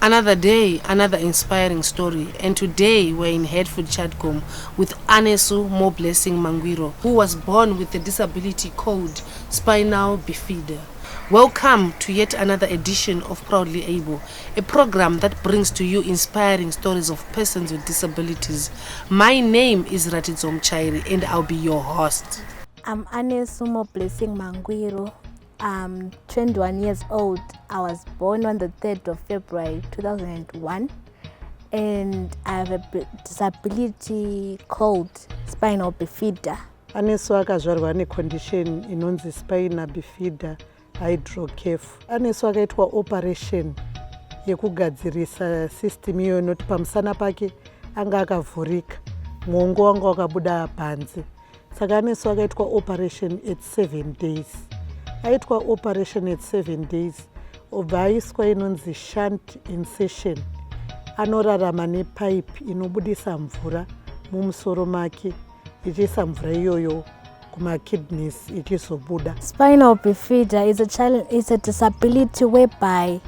Another day, another inspiring story, and today we're in Headfoot Chatcom with Anesu Mangwiro, who was born with a disability called spinal bifida. Welcome to yet another edition of Proudly Able, a program that brings to you inspiring stories of persons with disabilities. My name is Ratizom Chairi and I'll be your host. I'm Anesu Mangwiro. I'm 21 years old. I was born on the 3rd of February 2001 and I have a disability called spinal bifida. Anesu akazvarwa necondition inonzi spinal bifida hydrocephalus. Anesu akaitwa operation yekugadzirisa system iyo inoti pamusana pake anga akavhurika, mwongo wanga wakabuda panze. Saka Anesu akaitwa operation at 7 days. Aitwa operation at 7 days. Obva aiswa inonzi shunt insertion. Anorarama nepipe inobudisa mvura mumusoro make, ichiisa mvura iyoyo kuma kidneys ichizobuda. Spinal bifida is a disability whereby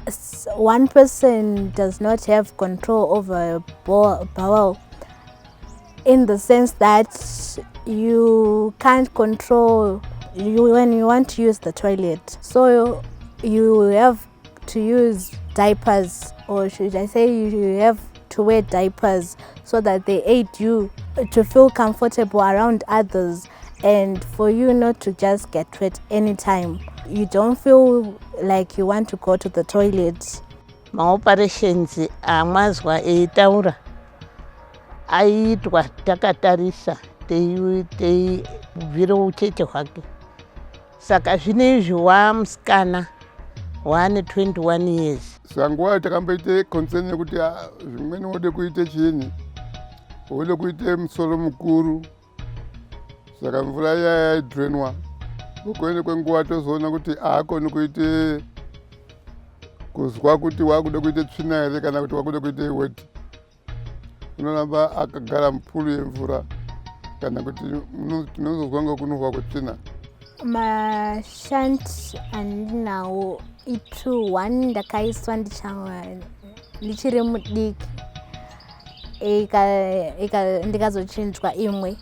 one person does not have control over a bowel, in the sense that you can't control when you want to use the toilet. So you have to use diapers, or should I say you have to wear diapers so that they aid you to feel comfortable around others and for you not to just get wet anytime. You don't feel like you want to go to the toilet. Maoperations amazwa eitaura aitwa takatarisa teibvira ucheche hwake. Saka zvinezvi wamusikana wane 21 years. Sanguwa takamboite concern yekuti zvimweni wode kuite chini, wode kuite musoro mukuru, saka mvura yaidrenwa. Ukoende kwenguwa tozoona kuti haakoni kuite kuzwa kuti wakude kuite tsvina here kana kuti wakude kuite wet. Unoramba akagara mupulu yemvura kana kuti tinozozwa ngokunhuhwa kwetsvina. Mashunt andinawo i2 ndakaiswa ndichiri mudiki, ndikazochinjwa imwe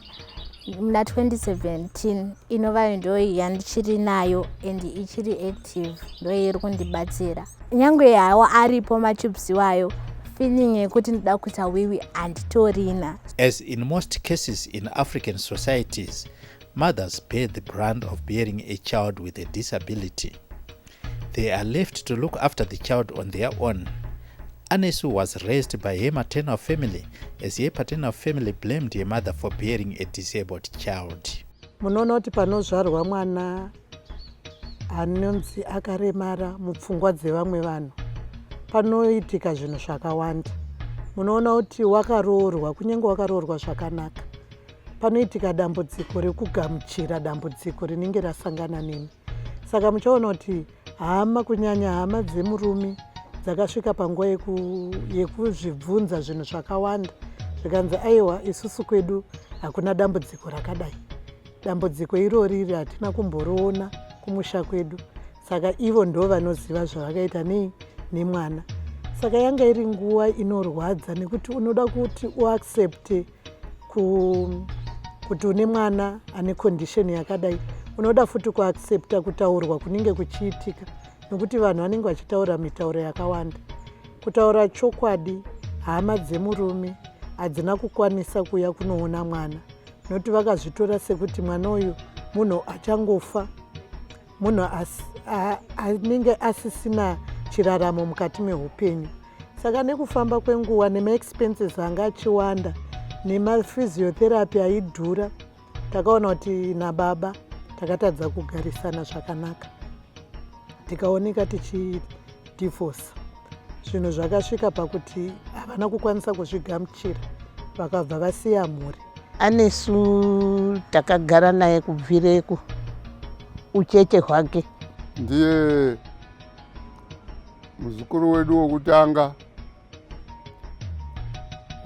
muna 2017 inova ndo yandichiri nayo and ichiri active, ndo iri kundibatsira. Nyangwe hawo aripo matubes wayo, feeling yekuti ndida kuita wiwi anditorina. As in most cases in African societies, mothers bear the brunt of bearing a child with a disability. They are left to look after the child on their own. Anesu was raised by her maternal family, as her paternal family blamed her mother for bearing a disabled child. Munoona kuti panozvarwa mwana anonzi akaremara mupfungwa dzevamwe vanhu, panoitika zvinhu zvakawanda. Munoona kuti wakaroorwa, kunyange wakaroorwa zvakanaka, panoitika dambudziko rekugamuchira dambudziko rinenge rasangana nemi. Saka muchaona kuti hama, kunyanya hama dzemurume, dzakasvika panguva yekuzvibvunza zvinhu zvakawanda, zvikanzi aiwa isusu kwedu hakuna dambudziko rakadai. Dambudziko irori hatina kumboriona kumusha kwedu. Saka ivo ndo vanoziva zvavakaita nemwana. Saka yanga iri nguva inorwadza, nekuti unoda kuti uaccepte kuti une mwana ane condition yakadai. Unoda futi kuaccepta kutaurwa kunenge kuchiitika, nekuti vanhu vanenge vachitaura mitauro yakawanda. Kutaura chokwadi, hama dzemurume hadzina kukwanisa kuya kunoona mwana, nokuti vakazvitora sekuti mwana uyu munhu achangofa, munhu anenge asisina chiraramo mukati meupenyu. Saka nekufamba kwenguva nemaexpenses anga achiwanda, nemaphysiotherapy aidhura, takaona kuti nababa takatadza kugarisana zvakanaka, tikaoneka tichidivorce. Zvinhu zvakasvika pakuti havana kukwanisa kuzvigamuchira, vakabva vasiya mhuri. Anesu takagara naye kubvireku ucheche hwake. Ndiye muzukuru wedu wokutanga,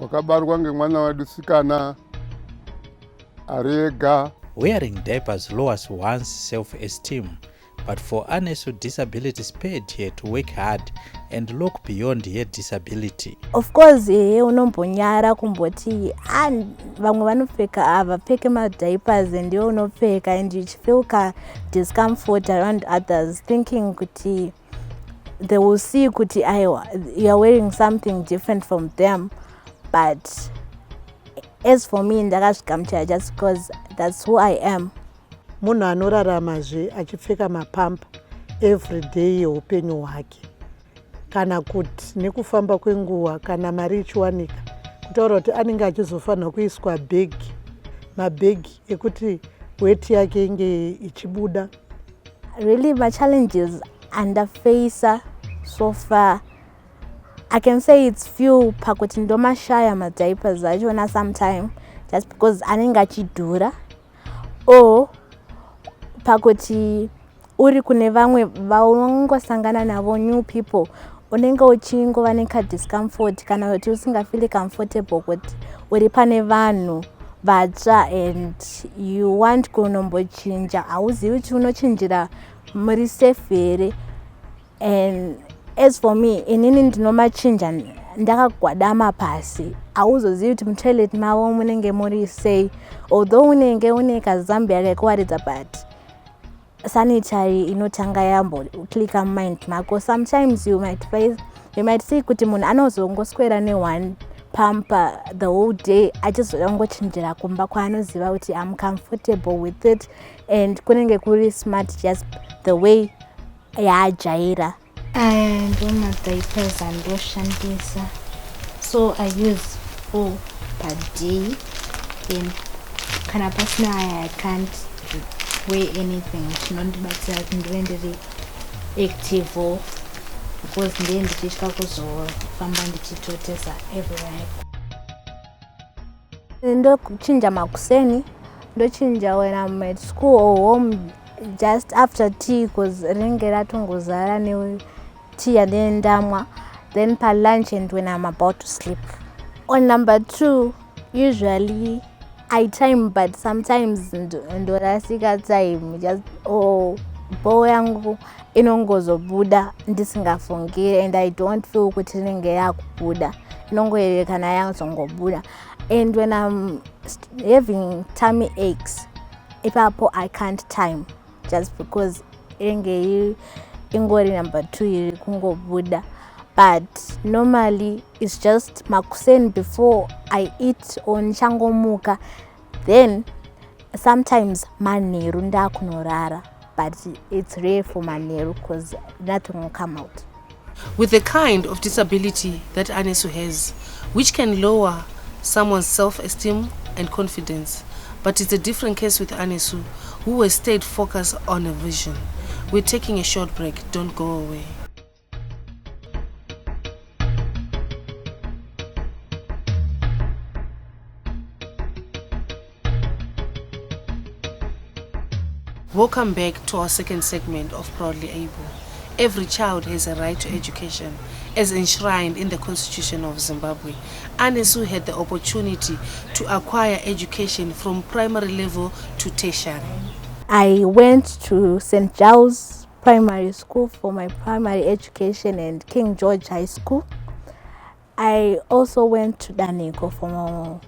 wakabarwa ngemwana wedu sikana ari ega. Wearing diapers lowers one's self-esteem, But for Anesu, disability spurred her to work hard and look beyond her disability. Of course, unombonyara kumboti vamwe vanopfeka havapfeke madiapers and iwe unopfeka and you feel ka discomfort around others, thinking kuti they will see kuti you are wearing something different from them. But as for me, ndakazvigamuchira just because that's who I am. Munhu anoraramazve achipfeka mapamba everyday yeupenyu hwake, kana kuti nekufamba kwenguva kana mari ichiwanika, kutaura kuti anenge achizofanira kuiswa bhegi, mabhegi ekuti weti yake inge ichibuda. Really, my challenges underface so far, I can say it's few pakuti ndomashaya madiapers achona sometime just because anenge achidhura, or pakuti uri kune vamwe vaungosangana navo new people unenge uchingova neka discomfort kana kuti usingafeel comfortable kuti uri pane vanhu vatsva and you want kunombochinja, hauzivi kuti unochinjira muri safe here. And as for me, inini ndinomachinja ndakagwadama pasi, hauzozivi kuti mutoilet mavo munenge muri sei, although unenge une kazambia kakuwaridza but sanitary inotanga yambo klika mind mako. Sometimes you might see kuti munhu anozongoswera ne1 pamper the whole day achizongochinjira kumba kwaanoziva kuti I'm comfortable with it and kunenge kuri smart just the way yaajaira. Ndomadiapers andoshandisa, so I use 4 per day, and kana pasina I can't weigh anything. Chinondibatsira kuti ndive ndiri active because ndiye ndichitya kuzofamba ndichitotesa everywhere. Ndochinja makuseni, ndochinja when I'm at school or home just after tea because rinenge ratongozara ne tea and then ndamwa, then per lunch and when I'm about to sleep. On number 2, usually I time, but sometimes ndorasika time just ball yangu inongozobuda ndisingafungire and I don't feel kuti rinenge yakubuda, inongoyerekana yazongobuda. And when I'm having tummy aches, ipapo I can't time just because ingori number 2 iri kungobuda. But normally it's just makuseni before I eat on changomuka, then sometimes manheru ndakunorara, but it's rare for manheru because nothing will come out. With the kind of disability that Anesu has, which can lower someone's self-esteem and confidence, but it's a different case with Anesu, who has stayed focused on a vision. We're taking a short break. Don't go away. Welcome back to our second segment of Proudly Able. Every child has a right to education, as enshrined in the Constitution of Zimbabwe. Anesu had the opportunity to acquire education from primary level to tertiary. I went to St. Giles Primary School for my primary education and King George High School. I also went to Daniko for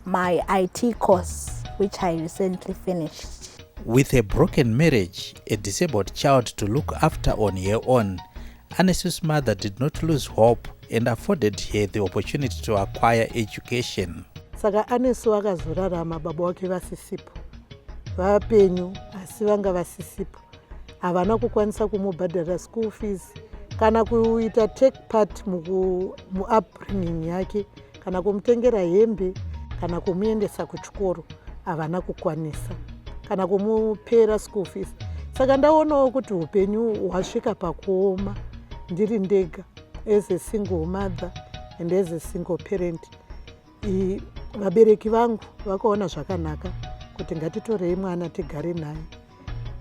my IT course, which I recently finished. With a broken marriage, a disabled child to look after on her own, Anesu's mother did not lose hope and afforded her the opportunity to acquire education. Saka Anesu akazorarama baba wake vasisipo, vapenyu asi vanga vasisipo, havana kukwanisa kumubhadhara school fees kana kuita take part muupbringing yake, kana kumutengera hembe kana kumuendesa kuchikoro, havana kukwanisa kana kumupera school fees. Saka ndaonawo kuti upenyu hwasvika pakuoma ndiri ndega as a single mother and as a single parent. Vabereki vangu vakaona zvakanaka kuti ngatitorei mwana tigare naye,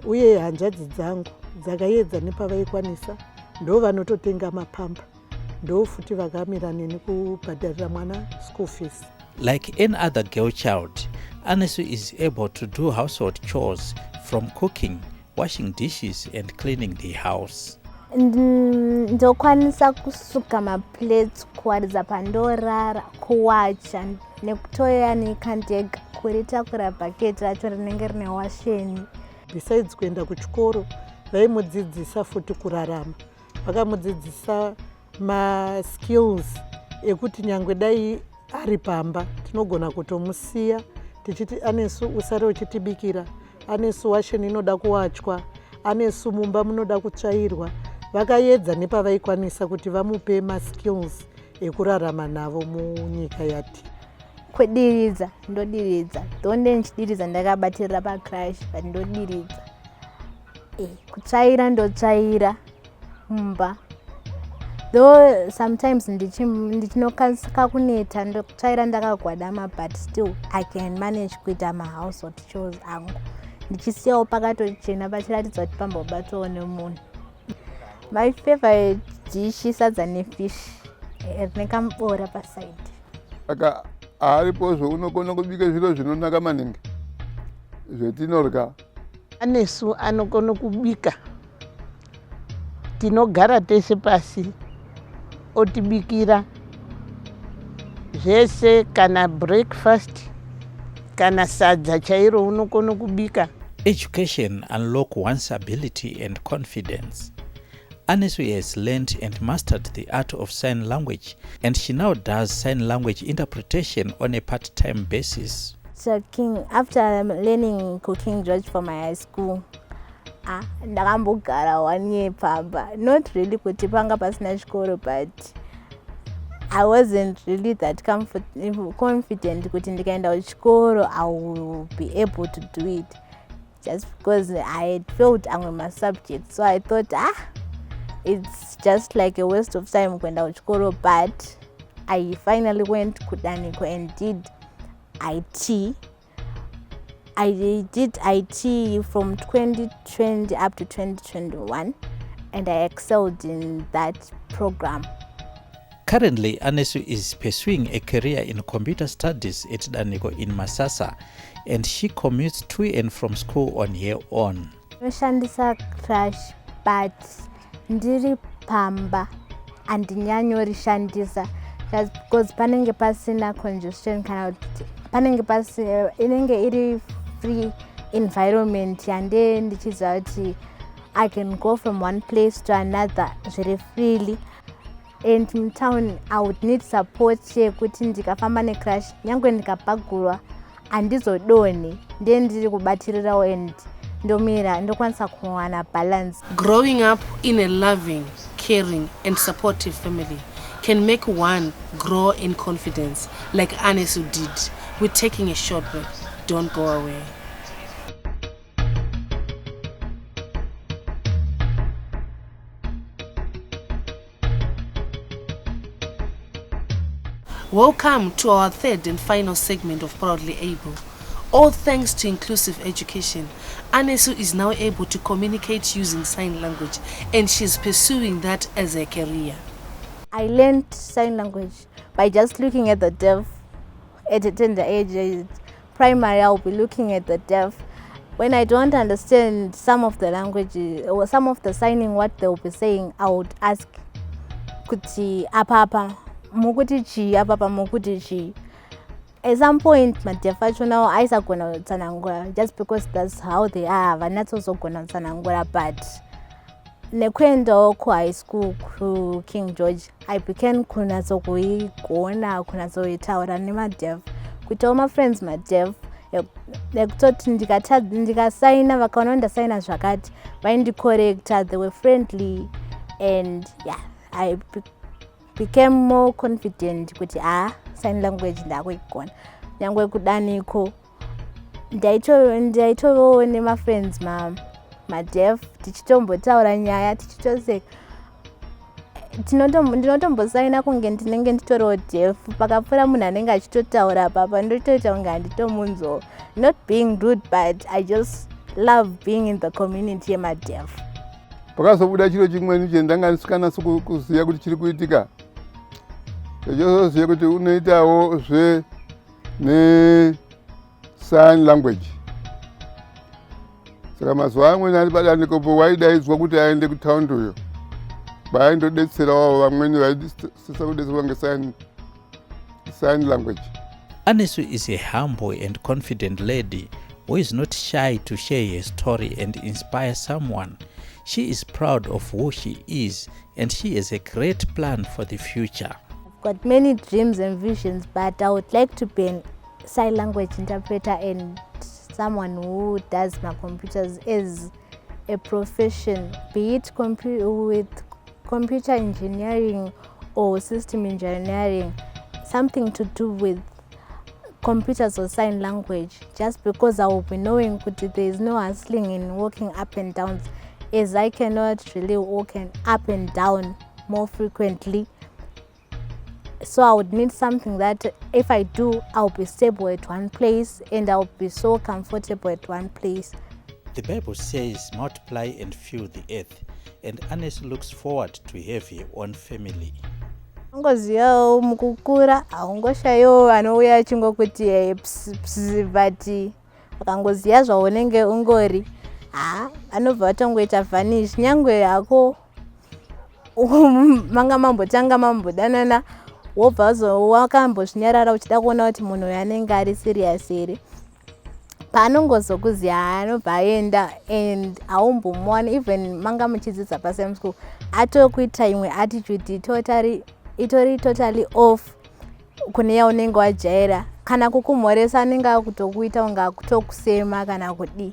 uye hanzvadzi dzangu dzakaedza nepavaikwanisa ndo vanototenga mapamba, ndo futi vakamira neni kubhadharira mwana school fees. Like any other girl child, Anesu is able to do household chores, from cooking, washing dishes and cleaning the house. Ndokwanisa kusuka maplates, kuwaridza pandorara, kuwacha nekutoya nekandega, kuritakura bhaketi racho rinenge rine washeni. Besides kuenda kuchikoro, vaimudzidzisa futi kurarama. Vakamudzidzisa maskills ekuti nyangwe dai ari pamba tinogona kutomusiya tichiti Anesu usare uchitibikira, Anesu washeni inoda kuwachwa, Anesu mumba munoda kutsvairwa. Vakaedza nepavaikwanisa kuti vamupe maskills ekurarama navo munyika yati. Kudiridza, ndodiridza. Donde ndichidiridza ndakabatirira pacrash, but ndodiridza. Kutsvaira ndotsvaira mumba. Though sometimes ndichinokasika kuneta ndokutsvaira ndakagwadama, but still I can manage kuita mahousehold chores angu. Ndichisiyawo pakatochena pachiratidza kuti pambobatwawo nemunhu. My favorite dish sadza nefish rine kamubora paside. Aka aripozvo unokona kubika zviro zvinonaka maningi zvetinorya. Anesu anokona kubika, tinogara tese pasi otibikira zvese, kana breakfast kana sadza chairo unokona kubika. Education unlocks one's ability and confidence. Anesu has learned and mastered the art of sign language, and she now does sign language interpretation on a part-time basis. So after learning cooking George for my high school, ndakambogara 1 year pamba. Not really kuti panga pasina chikoro, but I wasn't really that confident kuti ndikaenda kuchikoro I will be able to do it, just because I had failed on my subjects. So I thought, it's just like a waste of time kuenda kuchikoro, but I finally went kudaniko and did IT. I did IT from 2020 up to 2021, and I excelled in that program. Currently, Anesu is pursuing a career in computer studies at Daniko in Masasa, and she commutes to and from school on her own. Ndoshandisa crash, but ndiri pamba andinyanyorishandisa just because panenge pasina congestion kana kuti panenge inenge iri free environment yande ndichiziva kuti I can go from one place to another very freely. And in town I would need support yekuti ndikafamba necrash nyangwe ndikabhagurwa handizodoni ndiye ndiri kubatirirawo and ndomira ndokwanisa kuwana balance. Growing up in a loving, caring and supportive family can make one grow in confidence like Anesu did. We're taking a short break. Don't go away. Welcome to our third and final segment of Proudly Able. All thanks to inclusive education, Anesu is now able to communicate using sign language, and she's pursuing that as a career. I learned sign language by just looking at the deaf at a tender age. Primary, I'll be looking at the deaf. When I don't understand some of the languages or some of the signing, what they'll be saying, I would ask, kuti apapa, mukuti chi, apapa mukuti chi. At some point, my deaf now I gonna tsanangura just because that's how they are. And that's also gonna tsanangura, but nekuenda ku high school ku King George, I began kunazokuigona kunazoitaura nemadef kuti all my friends madef nekutoti ndikasaina vakaona ndasaina zvakati vaindicorrecta. They were friendly, and yeah, I became more confident kuti sign language ndakuigona. Nyangwe kudaniko ndaitovo nemafriends madef tichitombotaura nyaya tichitoseka. Ndinotombosaina kunge ndinenge nditoriwo def, pakapfuura munhu anenge achitotaura papa ndotoita kunge handitomunzwa. Not being rude, but I just love being in the community yemadef. Pakazobuda chiro chimweni chendanga ndisikanaso kuziya kuti chiri kuitika, ndachozoziya kuti unoitawo ne sign language. saka mazuva amweni ari padanikopo waidaidzwa kuti aende kutaundiyo vaindodetserawo vamweni vaisisa kudetserwa ngesign language. Anesu is a humble and confident lady who is not shy to share her story and inspire someone. She is proud of who she is and she has a great plan for the future. I've got many dreams and visions, but I would like to be a sign language interpreter and someone who does my computers as a profession, be it with computer engineering or system engineering, something to do with computers or sign language, just because I will be knowing that there is no hustling in walking up and down, as I cannot really walk up and down more frequently. So I would need something that if I do, I'll be stable at one place and I'll be so comfortable at one place. The Bible says, multiply and fill the earth, and Anesu looks forward to have her own family. Ngoziyawo mukukura haungoshayiwo vanouya achingokuti but ukangoziya zvaunenge ungori anobva vatongoita vanish, nyangwe hako manga mambotanga mambodanana wobva wakambozvinyarara uchida kuona kuti munhu uyu anenge ari serious here. Paanongozokuziya anobva aenda and haumbomuwana, even manga muchidzidza pasame school atokuita imwe attitude itori totally off kune yaunenge wajaira. Kana kukumhoresa anenge akutokuita unga akutokusema kana kudii.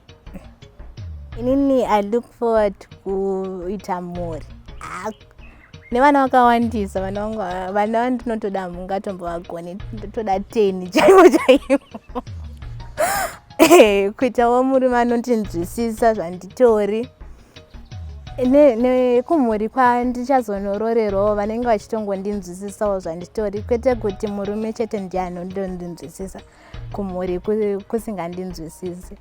Inini I look forward kuita mhuri. Nevana vakawandisa, vana vandinotoda mungatomboagoni, ndotoda 10 chaivo chaivo. Kuitawo muri vanondinzwisisa zvanditori. Nekumhuri kwandichazonororerawo vanenge vachitongondinzwisisawo zvanditori, kwete kuti murume chete ndiye anondinzwisisa, kumhuri kusingandinzwisisi.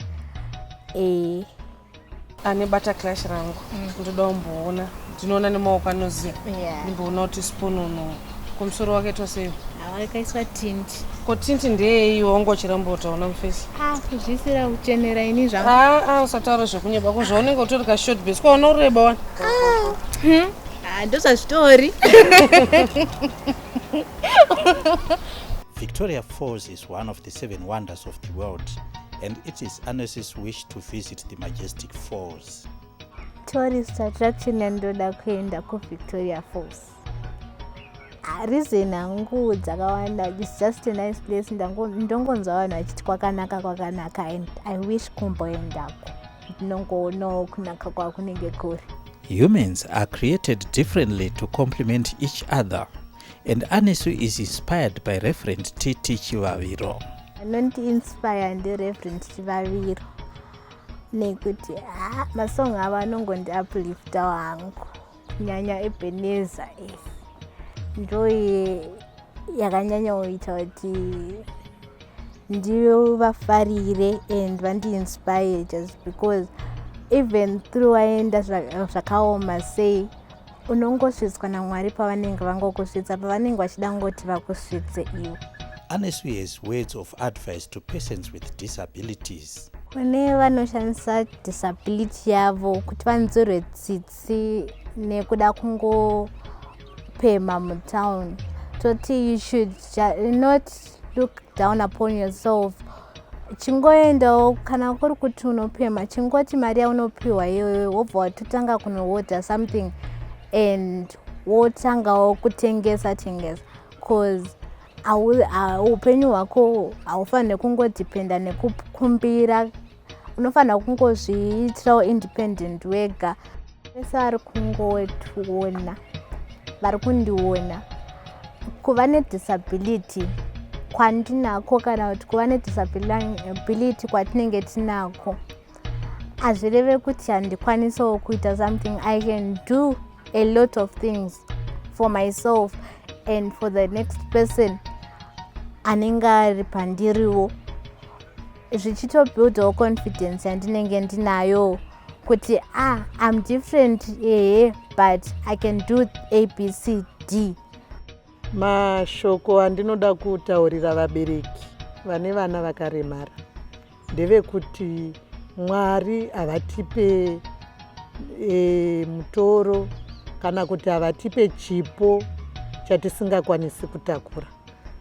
Ane bata clash rangu ndoda kumboona, ndinoona nemaoko anoziya, ndimboona kuti spoon uno kumusoro wake tosei Wakaiswa tint. Ko tint ndeyei wangochirambota una mufesi? Kuzvisira kuchenera ini zvangu. Usataura zvekunyeba ko zvaunenge utori ka short base ko unoreba wana. Ndozvazvitori. Victoria Falls is one of the 7 wonders of the world, and it is Anesu's wish to visit the majestic falls. Tourist attraction yandoda kuenda kuVictoria Falls. Reason hangu dzakawanda, it's just a nice place. Ndongonzwa vanhu vachiti kwakanaka and I wish kumboendako ndinongoonawo kunaka kwakunenge kuri. Humans are created differently to complement each other, and Anesu is inspired by Reverend T.T. Chivaviro. Anondiinspire ndiReverend Chivaviro nekuti masong ava anongondi-uplifta wangu, kunyanya Ebenezer ndo yakanyanya kuita kuti ndivafarire and vandi-inspire, just because even through waenda zvakaoma sei unongosvitswa naMwari pavanenge vangokusvitsa, pavanenge vachida ngoti vakusvitse iwe. Anesu has words of advice to persons with disabilities. Kune vanoshandisa disability yavo kuti vanzorwe tsitsi nekuda kungopema mutown, toti you should not look down upon yourself. Chingoendawo kana kuri kuti unopema, chingoti mari yaunopiwa iyoyo wobva watotanga kunoorder something and wotangawo kutengesa, cause upenyu hwako haufaniri kungodependa nekukumbira, unofanira kungozviitirawo independent wega. Vese vari kungotiona, vari kundiona kuva nedisability kwandinako kana kuti kuva nedisability kwatinenge tinako hazvireve kuti handikwanisawo kuita something. I can do a lot of things for myself and for the next person anenge ari pandiriwo, zvichitobuildawo confidence yandinenge ndinayo kuti I'm different but I can do ABCD. Mashoko andinoda kutaurira vabereki vane vana vakaremara ndevekuti Mwari havatipe mutoro kana kuti havatipe chipo chatisingakwanisi kutakura.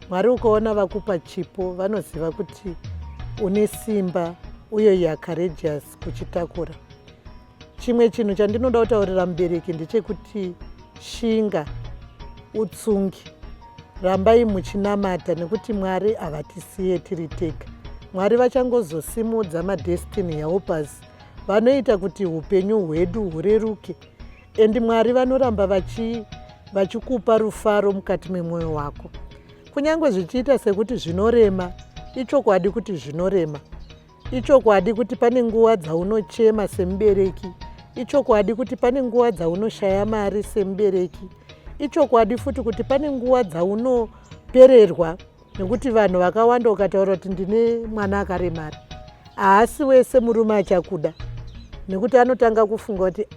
Mwari ukaona vakupa chipo vanoziva kuti une simba uye you are courageous kuchitakura. Chimwe chinhu chandinoda kutaurira mubereki ndechekuti shinga, utsungi, rambai muchinamata nekuti Mwari havatisiye tiri tega. Mwari vachangozosimudza madestiny helpers vanoita kuti upenyu hwedu hureruke. Endi Mwari vanoramba vachikupa rufaro mukati memwoyo wako. Kunyange zvichiita sekuti zvinorema, ichokwadi kuti zvinorema. Ichokwadi kuti pane nguva dzaunochema semubereki. Ichokwadi kuti pane nguva dzaunoshaya mari semubereki. Ichokwadi futi kuti pane nguva dzaunopererwa nekuti vanhu vakawanda ukataura kuti ndine mwana akaremara. Haasi wese murume achakuda nekuti anotanga kufunga kuti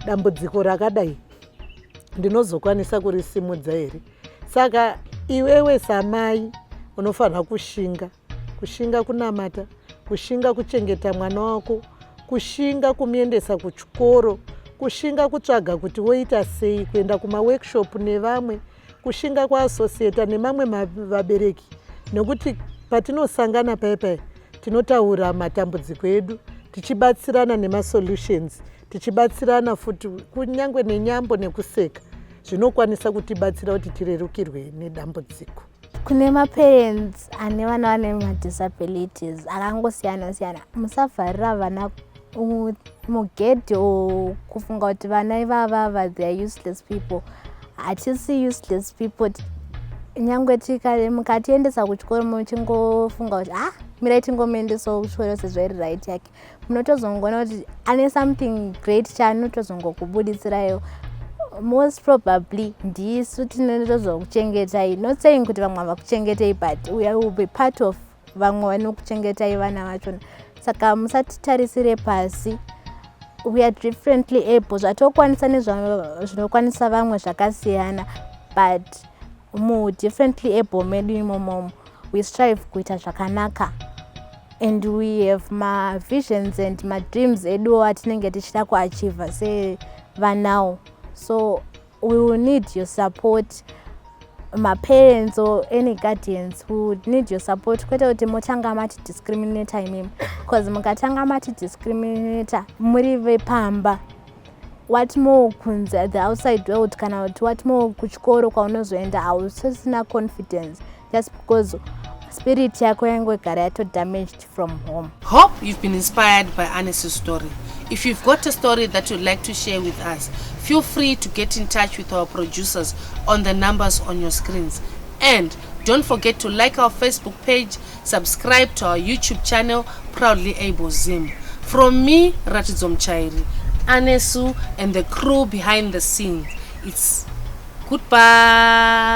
dambudziko rakadai ndinozokwanisa kurisimudza here. Saka iwewe samai unofanira kushinga kunamata, kushinga kuchengeta mwana wako, kushinga kumuendesa kuchikoro, kushinga kutsvaga kuti woita sei kuenda kumaworkshop nevamwe, kushinga kuasosieta nemamwe vabereki, nekuti patinosangana paipai tinotaura matambudziko edu tichibatsirana nemasolutions, tichibatsirana futi kunyange nenyambo nekuseka zvinokwanisa kutibatsira kuti tirerukirwe nedambudziko. Kune maparents ane vana vane madisabilities akangosiyana-siyana, musavharira vana mugedhe kufunga kuti vana ivava they are useless people. Hatisi useless people. Nyangwe mukatiendesa kuchikoro muchingofunga kuti mirai tingomuendesawo kuchikoro sezvo iri right yake, munotozongona kuti ane something great chaanotozongokubuditsirayo. Most probably ndisu tinotozokuchengetai, not saying kuti vamwe havakuchengetei, but we will be part of vamwe vanokuchengetai vana vachona. Saka musatitarisire pasi. We are differently able. Zvatokwanisa nezvinokwanisa vamwe zvakasiyana, but differently able medu imomo we strive kuita zvakanaka, and we have my visions and my dreams edu atinenge tichida kuachieva sevanawo. So we will need your support, my parents or any guardians who would need your support. Kwete kuti motanga mati discriminate imimi, because mukatanga mati discriminate muri vepamba. What more kunze the outside world kana kuti what more kuchikoro kwaunozoenda hausisina confidence just because spirit yako yangogara yato damaged from home. Hope you've been inspired by Anesu's story. If you've got a story that you'd like to share with us, feel free to get in touch with our producers on the numbers on your screens. And don't forget to like our Facebook page, subscribe to our YouTube channel, Proudly Able Zim. From me, Ratizom Chairi, Anesu, and the crew behind the scenes, it's goodbye.